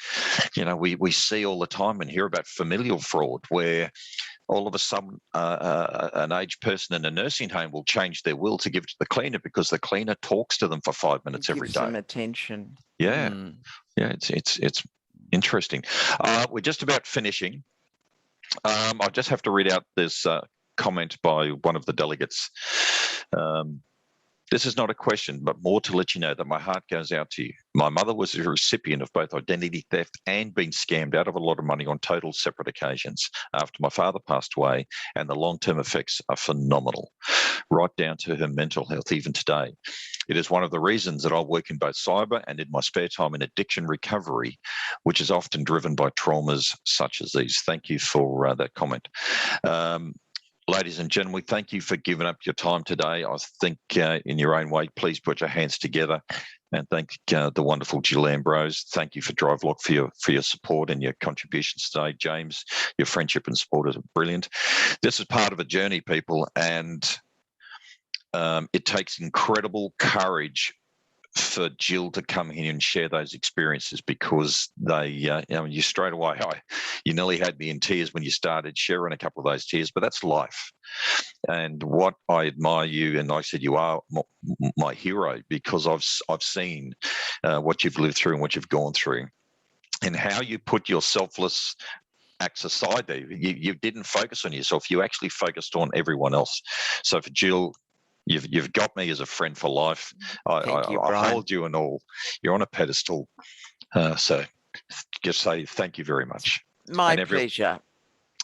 we see all the time and hear about familial fraud, where all of a sudden an aged person in a nursing home will change their will to give it to the cleaner because the cleaner talks to them for 5 minutes every day. Gives them attention. Yeah. Yeah, it's interesting. We're just about finishing. I just have to read out this comment by one of the delegates. This is not a question, but more to let you know that my heart goes out to you. My mother was a recipient of both identity theft and being scammed out of a lot of money on total separate occasions after my father passed away, and the long-term effects are phenomenal, right down to her mental health even today. It is one of the reasons that I work in both cyber and in my spare time in addiction recovery, which is often driven by traumas such as these. Thank you for that comment. Ladies and gentlemen, thank you for giving up your time today. I think in your own way, please put your hands together and thank the wonderful Jill Ambrose. Thank you for DriveLock for your support and your contributions today. James, your friendship and support is brilliant. This is part of a journey, people, and it takes incredible courage for Jill to come in and share those experiences, because they, you straight away, you nearly had me in tears when you started sharing a couple of those tears, but that's life. And what I admire you, and I said you are my hero, because I've seen what you've lived through and what you've gone through, and how you put your selfless acts aside there. You didn't focus on yourself. You actually focused on everyone else. So for Jill, you've got me as a friend for life. Thank you, I Brian. hold you and all. You're on a pedestal. So just say thank you very much. My pleasure.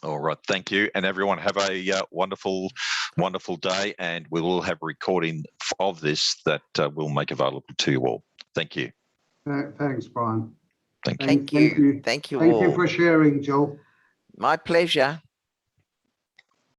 All right, thank you. And everyone have a wonderful, wonderful day. And we will have a recording of this that we'll make available to you all. Thank you. Thanks, Brian. Thank you. Thank you. Thank you Thank all. you for sharing, Joel. My pleasure.